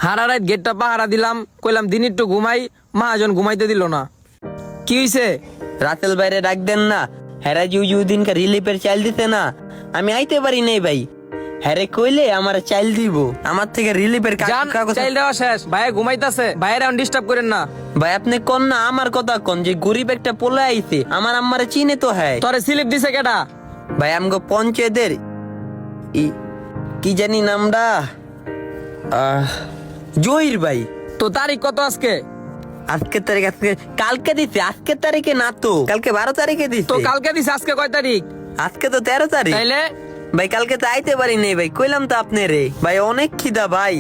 হারা রাত গেটটা পাহারা দিলাম, কইলাম দিন একটু ঘুমাই, মহাজন ঘুমাইতে দিল না। কি হইছে? রাতেল বাইরে ডাক দেন না। হ্যারা জিউ দিনকার রিলিফের চাইল দিতে না, আমি আইতে পারি নাই ভাই। হ্যারে কইলে আমার চাইল দিব, আমার থেকে রিলিফের জান, চাইল দেওয়া শেষ, ভাই ঘুমাইতাছে, ভাইয়ের এখন ডিস্টার্ব করেন না। ভাই আপনি কোন না আমার কথা কোন, যে গরিব একটা পোলা আইছে, আমার আম্মারে চিনে তো। হ্যাঁ তোরে স্লিপ দিছে কেডা? ভাই আমগো পঞ্চায়েতের কি জানি নামটা, জহির ভাই। তো তারিখ কত আজকে? আজকের তারিখ আজকে কালকে দিছে, আজকের তারিখে না তো, কালকে 12 তারিখে দিছে। তো কালকে দিছে, আজকে কয় তারিখ? আজকে তো 13 তারিখ। তাইলে ভাই কালকে তো আইতে পারি নাই ভাই, কইলাম তো আপনি রে ভাই, অনেক খিদা ভাই।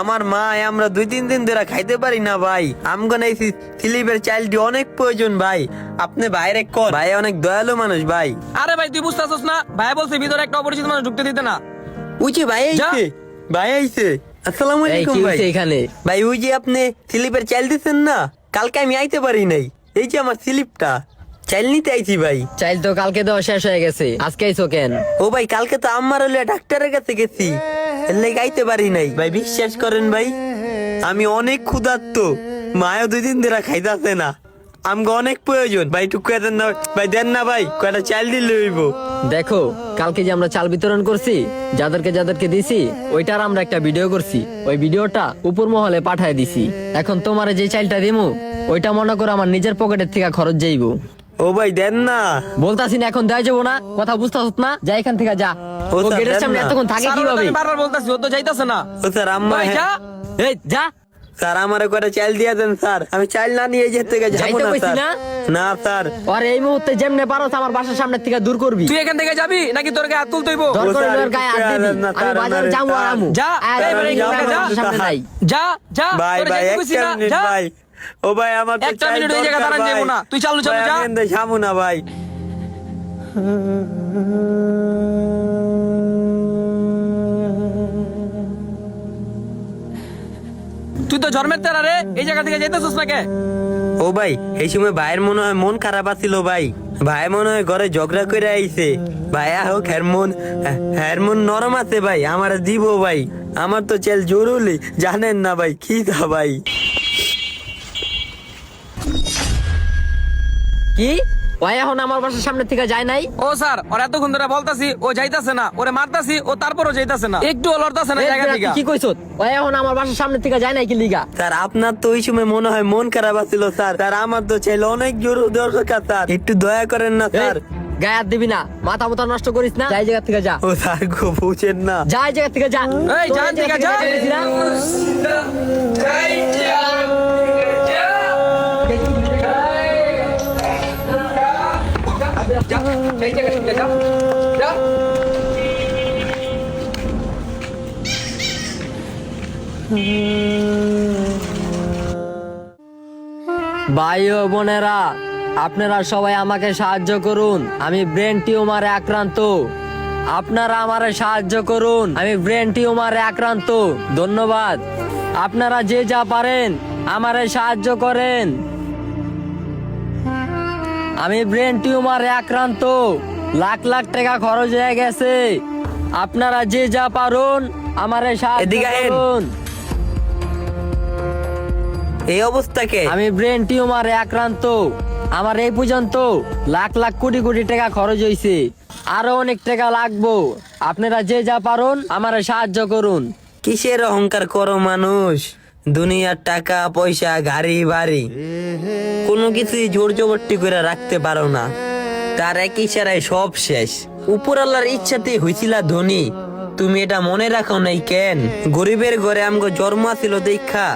আমার মা আমরা 2-3 দিন ধরে খাইতে পারি না ভাই। আমগো নাই স্লিপের চাইল্ড অনেক প্রয়োজন ভাই, আপনি বাইরে কর ভাই, অনেক দয়ালু মানুষ ভাই। আরে ভাই তুই বুঝতেছস না, ভাই বলছে ভিতরে একটা অপরিচিত মানুষ ঢুকতে দিতে না। ওই যে ভাই আইছে, ভাই আইছে। আসসালামু আলাইকুম ভাই। এখানে ভাই ওই যে আপনি স্লিপের চাইল দিচ্ছেন না, কালকে আমি আইতে পারি নাই, এই যে আমার স্লিপটা চাইল নিতে আইছি ভাই। চাইল তো কালকে দেওয়া শেষ হয়ে গেছে, আজকে আইছো কেন? ও ভাই কালকে তো আমার হলে ডাক্তারের কাছে গেছি, এর লেগে আইতে পারি নাই ভাই। বিশ্বাস করেন ভাই, আমি অনেক ক্ষুধার্ত, মায়ও 2 দিন ধরে খাইতাছে না, আমগো অনেক প্রয়োজন ভাই। একটু কয়ে দেন না ভাই, দেন না ভাই, কয়টা চাইল দিলে হইব। দেখো কালকে যে আমরা চাল বিতরণ করছি, যাদেরকে দিছি, ওইটার আমরা একটা ভিডিও করছি, ওই ভিডিওটা উপর মহলে পাঠায় দিছি। এখন তোমারে যে চাইলটা দিমু, ওইটা মনে করো আমার নিজের পকেটের থেকে খরচ যাইবো। ও ভাই দেন না। বলতাছি না এখন দেওয়া যাবো না, কথা বুঝতাছ না? যা এখান থেকে যা। ও ও স্যার, গেটের দেন সামনে না। এতক্ষণ থাকে স্যার, ওটা তো কিভাবে? আমি বারবার বলতাছি, ও তো যাইতাছে না। ও স্যার আম্মা, ভাই যা। এই যা। স্যার আমারে কয়টা চাইল দিয়ে দেন স্যার, আমি চাইল না নিয়ে যেতে থেকে যাবো যাইতে না কইছি স্যার। না? না স্যার। আর এই মুহূর্তে যেমনে পারো আমার বাসার সামনে থেকে দূর করবি। তুই এখান থেকে যাবি নাকি তোর গায়ে হাত তুলতে হইব? দরকার হলে স্যার, ওর গায়ে হাত একটু দিবি। দেন না, আমি স্যার, বাজারে আমারে যাবো আর স্যার। আমু। যা, আর এই এবারে বাড়ি এই থেকে বাসার যা। সামনে নাই। যা যা, ভাই তোরে ভাই যাইতে একটা কইছি না, মিনিট যা। ভাই, ও ভাই আমার তো একটা চাইল মিনিট এই জায়গা দরকার দাঁড়ান ভাই। যাবো না, তুই চালু ভাই, যা। আমি এনদে যাবো না ভাই। তুই তো জন্মের তেরা রে, এই জায়গা থেকে যাইতেছিস না কে? ও ভাই এই সময় ভাইয়ের মনে হয় মন খারাপ আছিল ভাই, ভাই মনে হয় ঘরে ঝগড়া করে আইছে। ভাইয়া হোক হ্যার মন নরম আছে ভাই, আমার দিব ভাই, আমার তো চেল জরুরি জানেন না ভাই, কি দা ভাই। কি ওই এখন আমার বাসার সামনে থেকে যায় নাই? ও স্যার, ওর এতক্ষণ ধরে বলতাছি, ও যাইতাছে না, ওরে মারতাছি, ও তারপরও যাইতাছে না, একটু লড়তাছে না এই জায়গা তুই থেকে। কি কইছ? ওই এখন আমার বাসার সামনে থেকে যায় নাই কি লিগা? স্যার আপনার তো ওই সময় মনে হয় মন খারাপ আছিল স্যার, স্যার আমার তো চেল অনেক জরুরি দরকার স্যার, একটু দয়া করেন না স্যার। এই, গায়ে হাত দিবি না, মাথা মতো নষ্ট করিস না, যাই জায়গা থেকে যা। ও স্যার গো বুঝেন না। যাই জায়গা থেকে যা। এই তোর জান এই থেকে জায়গা যা। থেকে যা। ভাই ও বোনেরা, আপনারা সবাই আমাকে সাহায্য করুন, আমি ব্রেন টিউমারে আক্রান্ত। আপনারা আমারে সাহায্য করুন, আমি ব্রেন টিউমারে আক্রান্ত। ধন্যবাদ। আপনারা যে যা পারেন আমারে সাহায্য করেন, আমি ব্রেন টিউমারে আক্রান্ত, লাখ লাখ টাকা খরচ হয়ে গেছে। আপনারা যে যা পারুন আমারে সাহায্য এদিকে আইন। করুন। এই অবস্থাকে আমি ব্রেন টিউমারে আক্রান্ত, আমার এই পর্যন্ত লাখ লাখ কোটি কোটি টাকা খরচ হয়েছে, আরো অনেক টাকা লাগবো। আপনারা যে যা পারুন আমারে সাহায্য করুন। কিসের অহংকার করো মানুষ, দুনিয়ার টাকা পয়সা গাড়ি বাড়ি কোনো কিছুই জোর জবরটি করে রাখতে পারো না, তার এক ইশারায় সব শেষ। উপর আল্লাহর ইচ্ছাতেই হইছিলা ধনী, তুমি এটা মনে রাখো নাই কেন? গরিবের ঘরে আমগো জন্ম ছিল দেখা,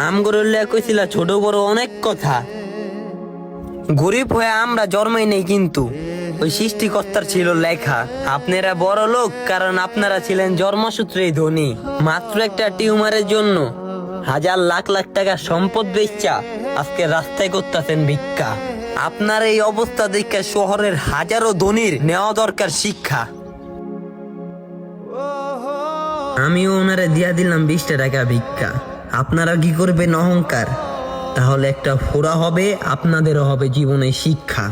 আমগোর কইছিলা ছোট বড় অনেক কথা। গরিব হয়ে আমরা জন্মাই নেই, কিন্তু ওই সৃষ্টিকর্তার ছিল লেখা। আপনারা বড় লোক কারণ আপনারা ছিলেন জন্মসূত্রেই ধনী। মাত্র একটা টিউমারের জন্য হাজার লাখ লাখ টাকা সম্পদ বেচা আজকে রাস্তায় করতেছেন ভিক্ষা। আপনার এই অবস্থা দেখে শহরের হাজারো ধনীর নেওয়া দরকার শিক্ষা। আমিও ওনারে দিয়া দিলাম 20 টাকা ভিক্ষা। আপনারা কি করবেন অহংকার, তাহলে একটা ফোড়া হবে, আপনাদেরও হবে জীবনে শিক্ষা।